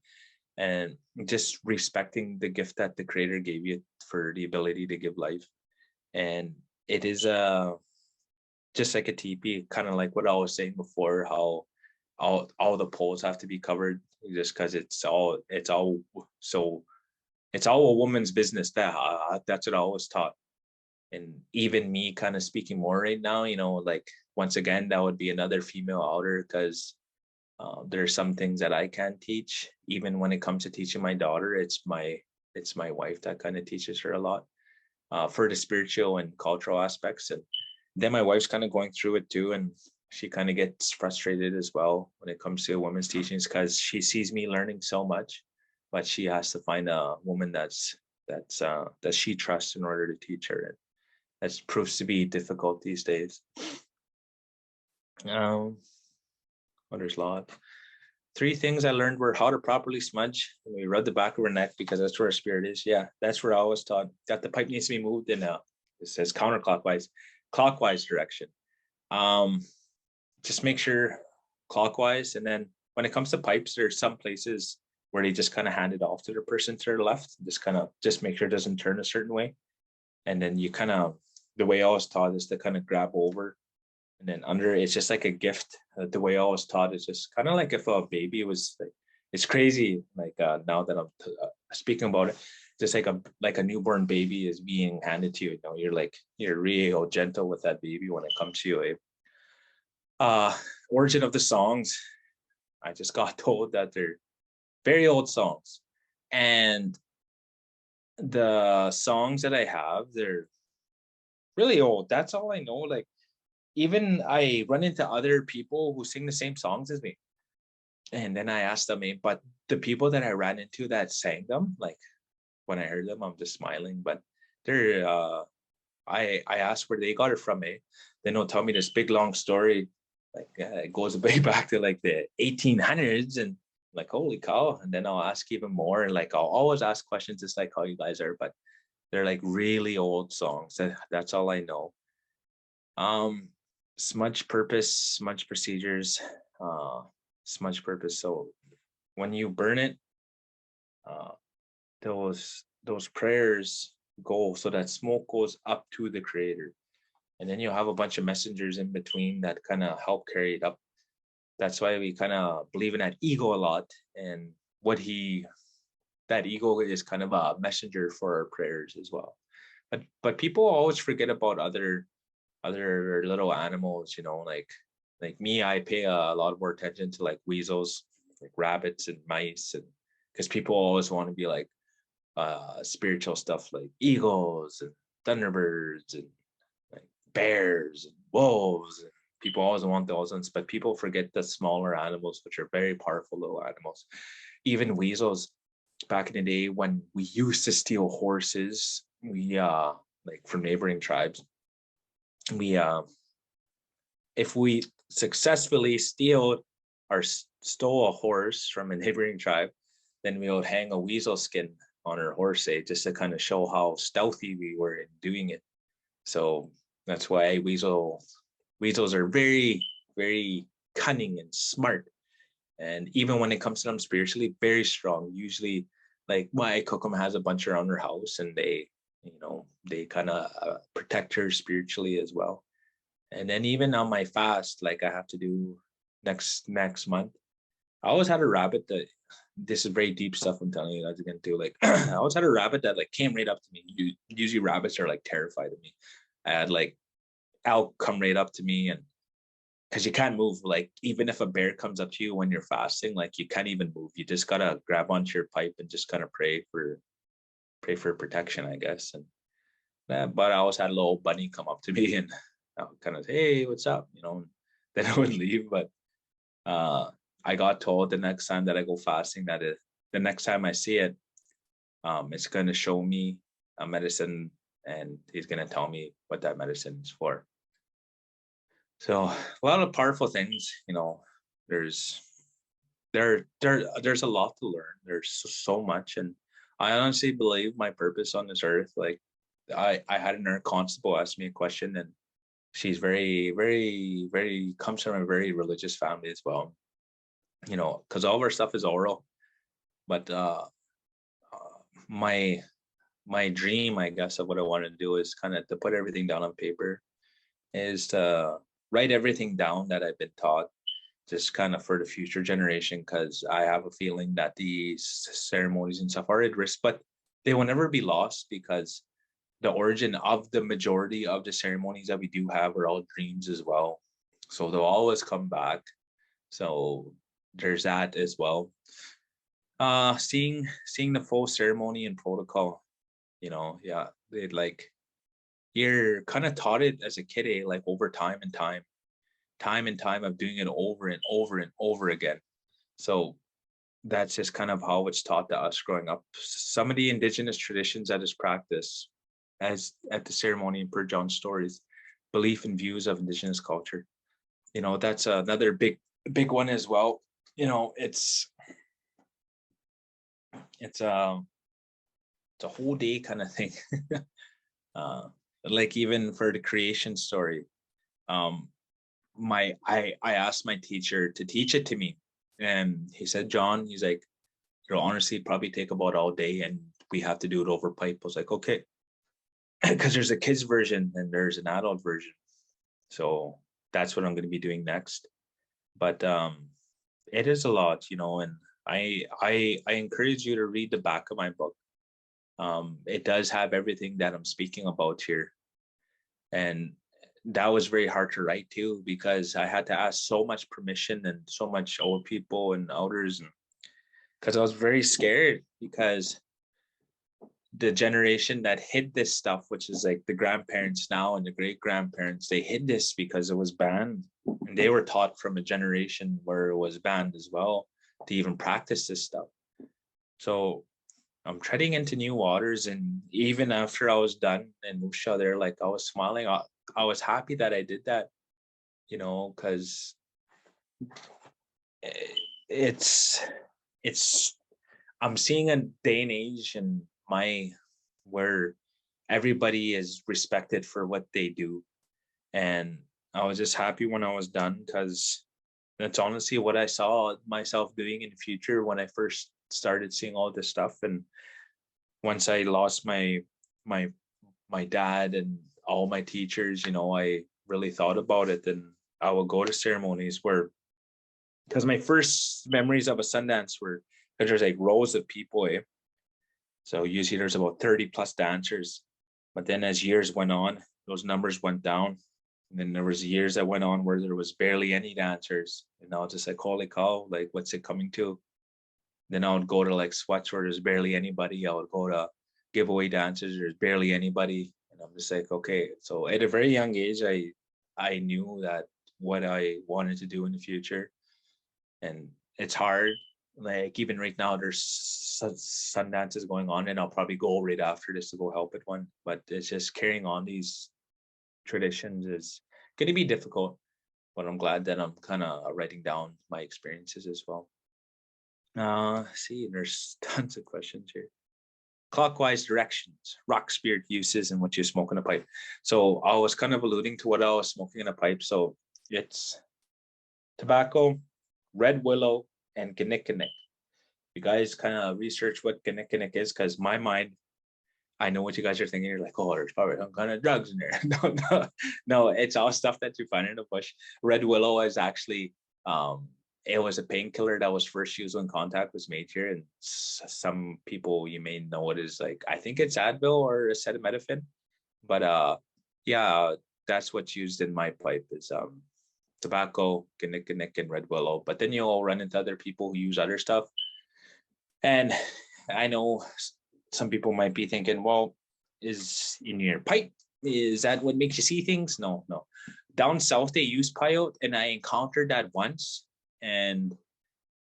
and just respecting the gift that the Creator gave you for the ability to give life. And it is just like a teepee, kind of like what I was saying before, how all the poles have to be covered, just because it's all a woman's business. That's what I was taught. And even me kind of speaking more right now, like, once again, that would be another female outer, because there are some things that I can't teach. Even when it comes to teaching my daughter, it's my wife that kind of teaches her a lot for the spiritual and cultural aspects. And then my wife's kind of going through it too, and she kind of gets frustrated as well when it comes to women's teachings, because she sees me learning so much, but she has to find a woman that she trusts in order to teach her. And that proves to be difficult these days. Well, there's a lot. 3 things I learned were how to properly smudge. We rub the back of our neck, because that's where our spirit is. Yeah, that's where I was taught that the pipe needs to be moved in it says counterclockwise, clockwise direction. Just make sure clockwise. And then when it comes to pipes, there's some places where they just kind of hand it off to the person to their left. Just make sure it doesn't turn a certain way. And then you the way I was taught is to kind of grab over, and then under, it's just like a gift. The way I was taught is just kind of like if a baby was like, it's crazy. Like now that I'm speaking about it, just like a newborn baby is being handed to you. You're real gentle with that baby when it comes to you. Origin of the songs, I just got told that they're very old songs, and the songs that I have, they're really old. That's all I know. Like, even I run into other people who sing the same songs as me, and then I ask them, but the people that I ran into that sang them, like, when I heard them, I'm just smiling. But they're I asked where they got it from. Then they'll tell me this big long story, like it goes way back to like the 1800s, and like, holy cow. And then I'll ask even more, and like I'll always ask questions just like how you guys are, but they're like really old songs. That's all I know. Smudge purpose, smudge procedures, smudge purpose. So when you burn it, those prayers go so that smoke goes up to the Creator, and then you'll have a bunch of messengers in between that kind of help carry it up. That's why we kind of believe in that ego a lot, and that ego is kind of a messenger for our prayers as well. But people always forget about other little animals, like me, I pay a lot more attention to like weasels, like rabbits and mice, and because people always want to be like spiritual stuff, like eagles and thunderbirds and like bears and wolves, and people always want those ones, but people forget the smaller animals, which are very powerful little animals. Even weasels, back in the day when we used to steal horses, we like from neighboring tribes, we if we successfully stole a horse from a neighboring tribe, then we would hang a weasel skin on our horse, just to kind of show how stealthy we were in doing it. So that's why weasels are very, very cunning and smart. And even when it comes to them spiritually, very strong. Usually, like my Kokum has a bunch around her house, and they kind of protect her spiritually as well. And then even on my fast, like I have to do next month, I always had a rabbit that, this is very deep stuff I'm telling you guys again too. Like I always had a rabbit that like came right up to me. Usually rabbits are like terrified of me. I had like elk come right up to me, and because you can't move, like even if a bear comes up to you when you're fasting, like you can't even move. You just gotta grab onto your pipe and just kind of pray for protection, I guess. And but I always had a little bunny come up to me, and I would kind of say, hey, what's up? Then I would leave. But I got told the next time that I go fasting that the next time I see it, it's going to show me a medicine, and he's going to tell me what that medicine is for. So a lot of powerful things, there's a lot to learn. There's so much. And I honestly believe my purpose on this earth, like I had an inner constable ask me a question, and she's very, very, very, comes from a very religious family as well. Because all of our stuff is oral, But my dream, I guess, of what I want to do is kind of to put everything down on paper, is to write everything down that I've been taught, just kind of for the future generation, because I have a feeling that these ceremonies and stuff are at risk, but they will never be lost, because the origin of the majority of the ceremonies that we do have are all dreams as well. So they'll always come back. So there's that as well. Seeing the full ceremony and protocol, yeah, it like, you're kind of taught it as a kid, like over time and time of doing it over and over and over again. So that's just kind of how it's taught to us growing up. Some of the indigenous traditions that is practiced as at the ceremony and per John's stories, belief and views of indigenous culture. That's another big one as well. It's a whole day kind of thing. Like even for the creation story, I asked my teacher to teach it to me, and he said, John, he's like, it'll honestly probably take about all day, and we have to do it over pipe. I was like, okay, because there's a kids version and there's an adult version, so that's what I'm going to be doing next. But it is a lot, and I encourage you to read the back of my book. It does have everything that I'm speaking about here. And that was very hard to write too, because I had to ask so much permission and so much old people and elders, and because I was very scared, because the generation that hid this stuff, which is like the grandparents now and the great grandparents, they hid this because it was banned, and they were taught from a generation where it was banned as well to even practice this stuff. So I'm treading into new waters, and even after I was done in Musha there, like I was smiling. I was happy that I did that, because it's I'm seeing a day and age in where everybody is respected for what they do. And I was just happy when I was done, because that's honestly what I saw myself doing in the future when I first started seeing all this stuff. And once I lost my dad and all my teachers, I really thought about it, and I would go to ceremonies because my first memories of a Sundance were, because there's like rows of people, so usually there's about 30 plus dancers. But then as years went on, those numbers went down. And then there was years that went on where there was barely any dancers. And I was just like, holy cow, like what's it coming to? Then I would go to like sweats where there's barely anybody. I would go to giveaway dances, there's barely anybody. And I'm just like, okay. So at a very young age, I knew that what I wanted to do in the future. And it's hard. Like even right now, there's Sundances going on, and I'll probably go right after this to go help at one. But it's just carrying on these traditions is going to be difficult. But I'm glad that I'm kind of writing down my experiences as well. See, there's tons of questions here. Clockwise directions, rock spirit uses, and what you smoke in a pipe. So I was kind of alluding to what I was smoking in a pipe. So it's tobacco, red willow, and kinnikinnick. You guys kind of research what kinnikinnick is, because my mind, I know what you guys are thinking. You're like, oh, there's probably some kind of drugs in there. No, it's all stuff that you find in the bush. Red willow is actually, it was a painkiller that was first used when contact was made here. And some people, you may know it is like, I think it's Advil or acetaminophen. But yeah, that's what's used in my pipe is tobacco, kinnikinnick, and red willow. But then you'll run into other people who use other stuff. And I know some people might be thinking, well, is in your pipe, is that what makes you see things? No. Down south, they use peyote, and I encountered that once. And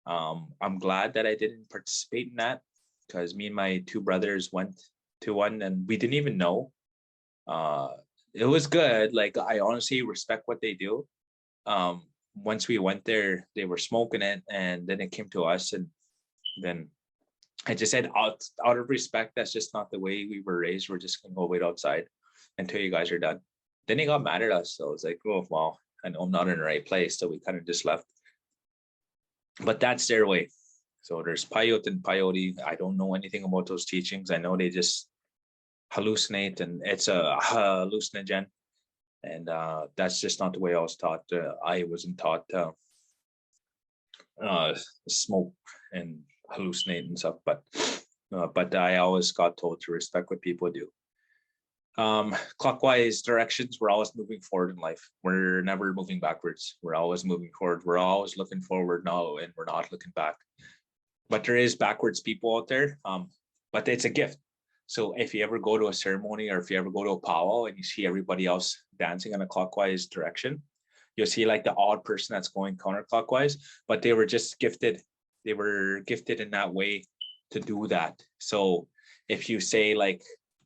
I'm glad that I didn't participate in that, because me and my two brothers went to one and we didn't even know. It was good. Like, I honestly respect what they do. Once we went there, they were smoking it, and then it came to us, and then I just said, out of respect, that's just not the way we were raised. We're just gonna go wait outside until you guys are done. Then he got mad at us. So I was like, oh, well, I know I'm not in the right place. So we kind of just left. But that's their way. So there's Paiute and Peyote. I don't know anything about those teachings. I know they just hallucinate, and it's a hallucinogen. And that's just not the way I was taught. I wasn't taught smoke and hallucinate and stuff, but I always got told to respect what people do. Clockwise directions, we're always moving forward in life. We're never moving backwards. We're always moving forward. We're always looking forward now, and we're not looking back. But there is backwards people out there, but it's a gift. So if you ever go to a ceremony, or if you ever go to a powwow and you see everybody else dancing in a clockwise direction, you'll see like the odd person that's going counterclockwise, but they were just gifted. They were gifted in that way to do that. So if you say like,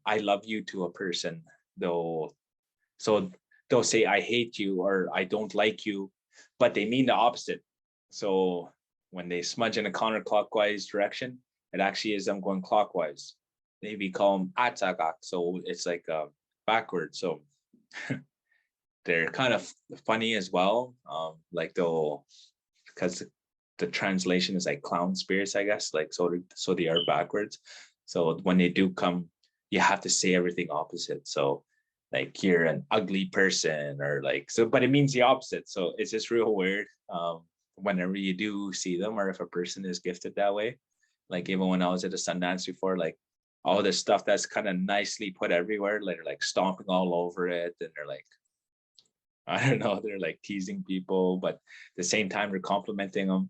I love you to a person, they'll say, I hate you, or I don't like you, but they mean the opposite. So when they smudge in a counterclockwise direction, it actually is them going clockwise. They become atagak, so it's like backwards. So they're kind of funny as well. Like because the translation is like clown spirits, I guess. Like so they are backwards. So when they do come, you have to say everything opposite. So like you're an ugly person, or like so, but it means the opposite. So it's just real weird. Whenever you do see them, or if a person is gifted that way, like even when I was at a Sundance before, like all this stuff that's kind of nicely put everywhere, like they're like stomping all over it, and they're like, I don't know, they're like teasing people, but at the same time they're complimenting them.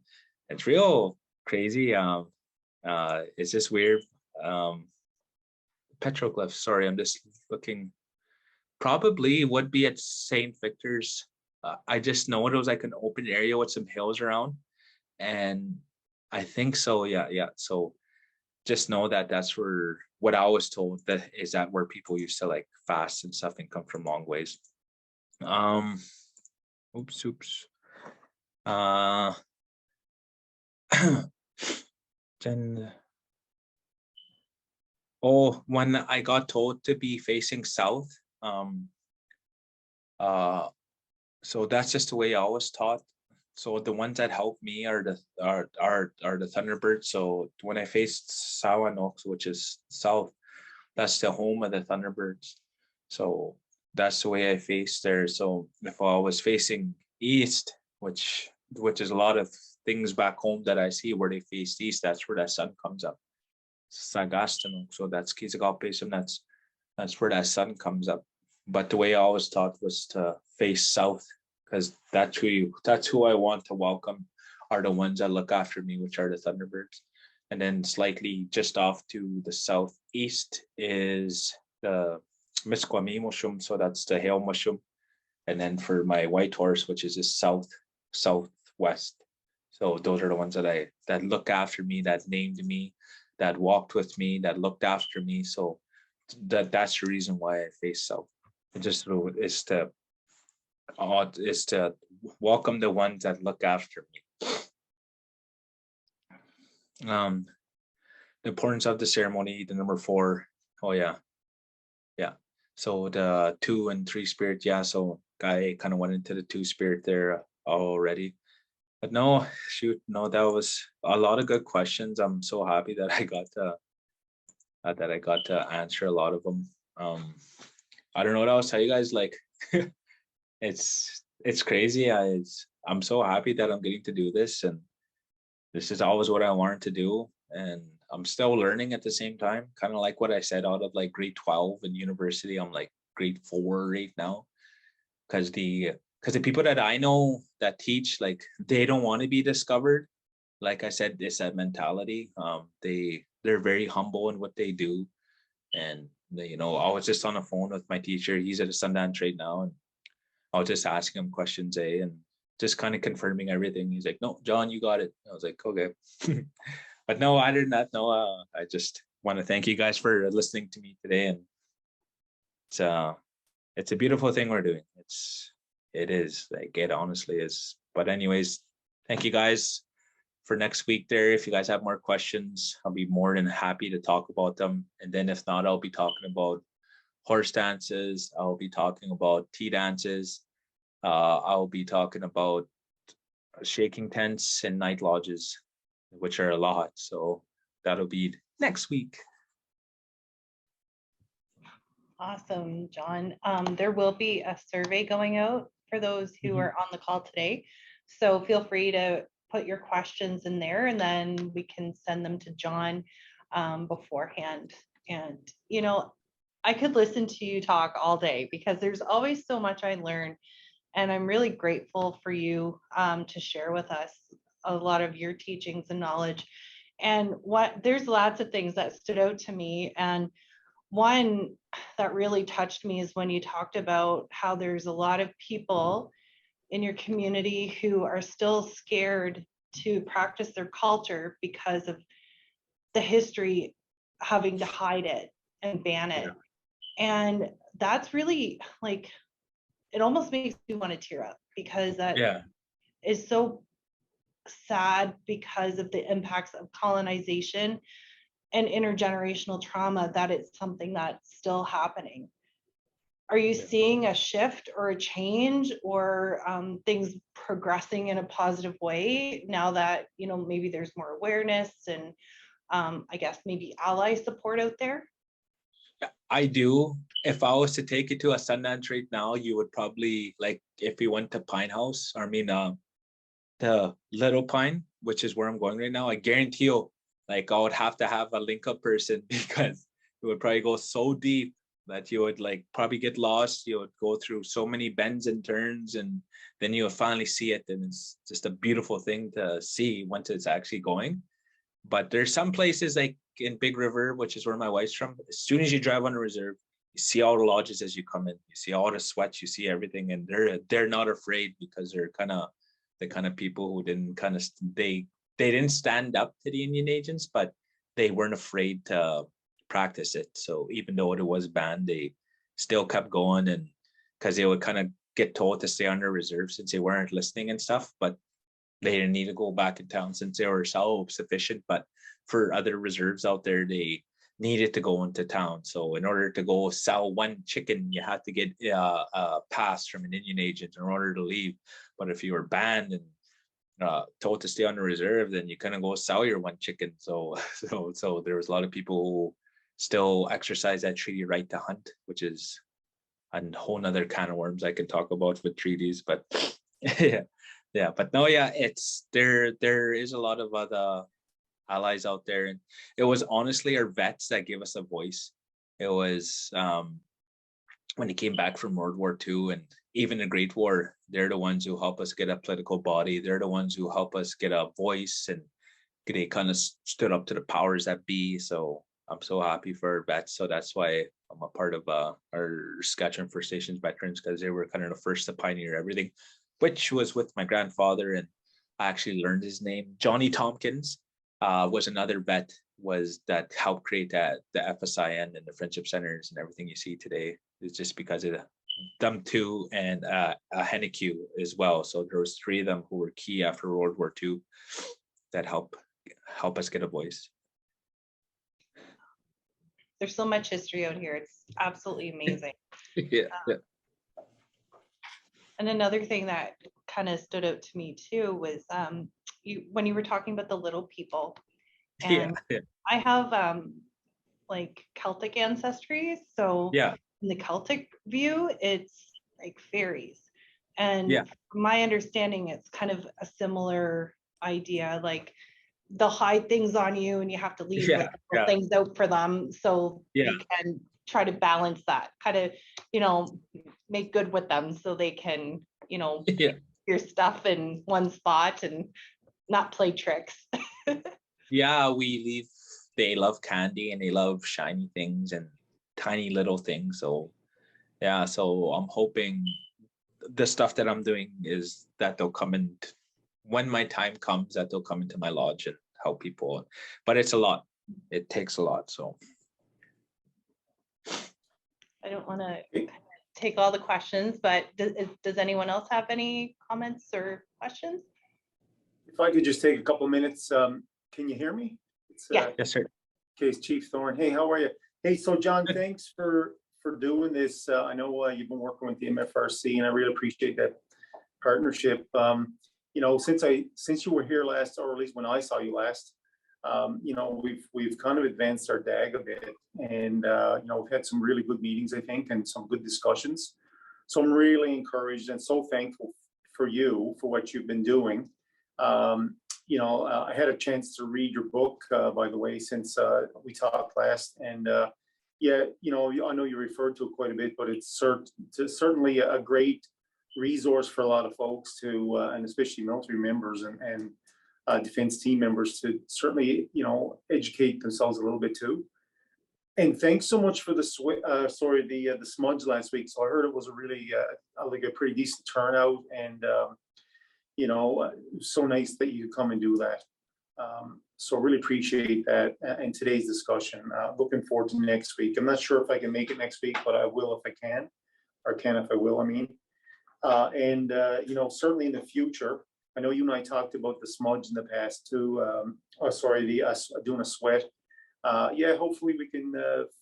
It's real crazy. It's just weird. Petroglyphs, sorry, I'm just looking. Probably would be at St. Victor's. I just know it was like an open area with some hills around, and I think so. Yeah. So just know that that's where, what I was told, that is that where people used to like fast and stuff and come from long ways. Oops. Then when I got told to be facing south, so that's just the way I was taught. So the ones that help me are the Thunderbirds. So when I faced Sawanox, which is south, that's the home of the Thunderbirds. So that's the way I faced there. So if I was facing east, which is a lot of things back home that I see where they face east, that's where that sun comes up. Sagastanok. So that's Kisagapesum, that's where that sun comes up. But the way I was taught was to face south, because that's who I want to welcome, are the ones that look after me, which are the Thunderbirds. And then slightly just off to the southeast is the Misquami mushroom, so that's the hail mushroom. And then for my white horse, which is the southwest. So those are the ones that look after me, that named me, that walked with me, that looked after me. So that's the reason why I face south. It just is to welcome the ones that look after me. The importance of the ceremony, the number 4. Oh yeah. So the 2 and 3 spirit, yeah. So I kind of went into the 2 spirit there already. But no, that was a lot of good questions. I'm so happy that I got to answer a lot of them. I don't know what else to tell you guys. Like, it's crazy. I'm so happy that I'm getting to do this, and this is always what I wanted to do. And I'm still learning at the same time. Kind of like what I said, out of like grade 12 in university, I'm like grade 4 right now, because the people that I know that teach, like, they don't want to be discovered. Like I said, it's that mentality. They're very humble in what they do. And I was just on the phone with my teacher. He's at a Sundance right now, and I was just asking him questions, and just kind of confirming everything. He's like, "No, John, you got it." I was like, "Okay." But no, other than that, no. I just want to thank you guys for listening to me today, and it's a beautiful thing we're doing. It is, like, it honestly is. But anyways, thank you guys. For next week there, if you guys have more questions, I'll be more than happy to talk about them. And then if not, I'll be talking about horse dances. I'll be talking about tea dances. I'll be talking about shaking tents and night lodges. which are a lot. So that'll be next week. Awesome, John. There will be a survey going out for those who are on the call today. So feel free to put your questions in there, and then we can send them to John beforehand. And, you know, I could listen to you talk all day because there's always so much I learn. And I'm really grateful for you to share with us a lot of your teachings and knowledge. And there's lots of things that stood out to me. And one that really touched me is when you talked about how there's a lot of people in your community who are still scared to practice their culture because of the history having to hide it and ban it. And that's really, like, it almost makes me want to tear up because that is so sad because of the impacts of colonization and intergenerational trauma, that it's something that's still happening. Are you seeing a shift or a change, or things progressing in a positive way now that, you know, maybe there's more awareness and I guess maybe ally support out there? I do. If I was to take you to a Sundance right now, you would probably, like, if you went to Pine House, I mean, the Little Pine, which is where I'm going right now, I guarantee you, like, I would have to have a link up person because it would probably go so deep that you would, like, probably get lost. You would go through so many bends and turns, and then you would finally see it. And it's just a beautiful thing to see once it's actually going. But there's some places like in Big River, which is where my wife's from. As soon as you drive on a reserve, you see all the lodges as you come in. You see all the sweats, you see everything, and they're not afraid because they're kind of the kind of people who didn't kind of they didn't stand up to the Indian agents, but they weren't afraid to practice it. So even though it was banned, they still kept going, and because they would kind of get told to stay under reserve since they weren't listening and stuff, but they didn't need to go back in town since they were self-sufficient. But for other reserves out there, they needed to go into town. So in order to go sell one chicken, you had to get a pass from an Indian agent in order to leave. But if you were banned and told to stay on the reserve, then you couldn't go sell your one chicken. So there was a lot of people who still exercise that treaty right to hunt, which is a whole nother can of worms I could talk about with treaties. But yeah, but no, it's there is a lot of other allies out there, and it was honestly our vets that gave us a voice. It was when they came back from World War II and even the Great War, they're the ones who help us get a political body. They're the ones who help us get a voice, and they kind of stood up to the powers that be. So I'm so happy for our vets. So that's why I'm a part of our Saskatchewan First Nations veterans, because they were kind of the first to pioneer everything, which was with my grandfather. And I actually learned his name. Johnny Tompkins was another vet that helped create the FSIN and the Friendship Centers and everything you see today. It's just because of them two and Henneque as well. So there was three of them who were key after World War II that help us get a voice. There's so much history out here. It's absolutely amazing. Yeah. And another thing that kind of stood out to me too was when you were talking about the little people. And I have like Celtic ancestry. So in the Celtic view, it's like fairies. And from my understanding, it's kind of a similar idea. Like they'll hide things on you and you have to leave things out for them. So you can try to balance that, kind of, you know, make good with them so they can, you know, keep your stuff in one spot and not play tricks. They love candy and they love shiny things and tiny little things. So so I'm hoping the stuff that I'm doing is that they'll come in when my time comes, that they'll come into my lodge and help people. But it's a lot. It takes a lot. So I don't want to take all the questions, but does anyone else have any comments or questions? If I could just take a couple minutes, can you hear me? Yes, sir. Okay, it's Chief Thorne. Hey, how are you? Hey, so John, thanks for doing this. I know you've been working with the MFRC, and I really appreciate that partnership. you know, since you were here last, or at least when I saw you last, you know, we've kind of advanced our DAG a bit, and you know, we've had some really good meetings, I think, and some good discussions. So I'm really encouraged and so thankful for you for what you've been doing. You know, I had a chance to read your book, by the way, since we talked last, and yeah, you know, I know you referred to it quite a bit, but it's certainly a great resource for a lot of folks to, and especially military members and defense team members to certainly, you know, educate themselves a little bit too. And thanks so much for the the smudge last week. So I heard it was a really like a pretty decent turnout, and you know, so nice that you could come and do that. So really appreciate that in today's discussion. Looking forward to next week. I'm not sure if I can make it next week, but I will if I can, or can if I will, I mean. And you know, certainly in the future, I know you and I talked about the smudge in the past too. Oh, sorry, the doing a sweat. Yeah, hopefully we can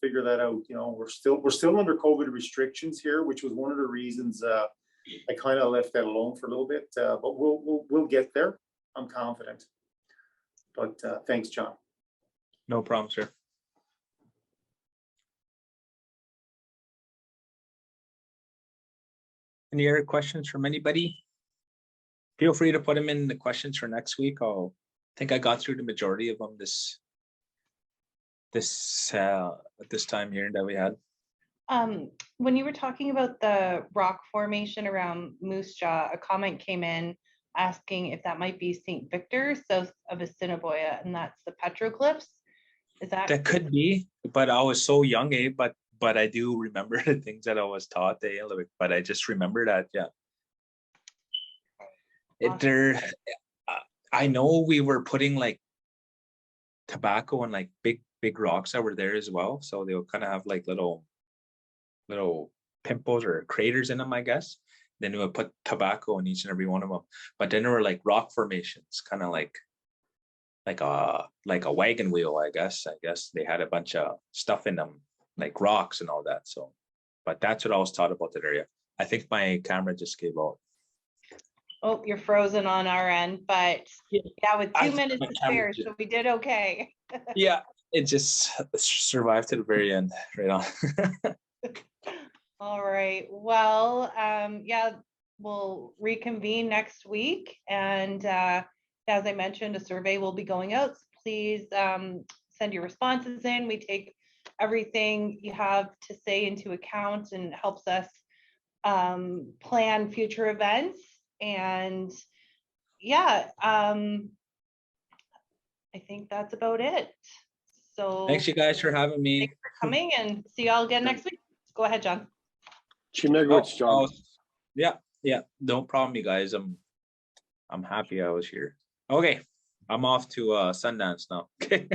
figure that out. You know, we're still under COVID restrictions here, which was one of the reasons I kind of left that alone for a little bit. But we'll get there. I'm confident. But thanks, John. No problem, sir. Any other questions from anybody? Feel free to put them in the questions for next week. I think I got through the majority of them this time here that we had. When you were talking about the rock formation around Moose Jaw, a comment came in asking if that might be St. Victor, south of Assiniboia, and that's the petroglyphs. Is that? That could be, but I was so young, but I do remember the things that I was taught, but I just remember that, yeah. Awesome. I know we were putting like tobacco and like big rocks that were there as well, so they'll kind of have like little pimples or craters in them, I guess. Then we would put tobacco in each and every one of them. But then there were like rock formations, kind of like a wagon wheel, I guess. I guess they had a bunch of stuff in them, like rocks and all that. So, but that's what I was taught about that area. I think my camera just gave out. Oh, you're frozen on our end, but yeah, with 2 minutes to spare, so we did okay. Yeah, it just survived to the very end, right on. All right. Well, yeah, we'll reconvene next week. And as I mentioned, a survey will be going out. So please send your responses in. We take everything you have to say into account, and helps us plan future events. And yeah, I think that's about it. So thanks you guys for having me. Thanks for coming, and see y'all again next week. Go ahead, John. John. Yeah, no problem, you guys. I'm happy I was here. Okay, I'm off to Sundance now. Okay.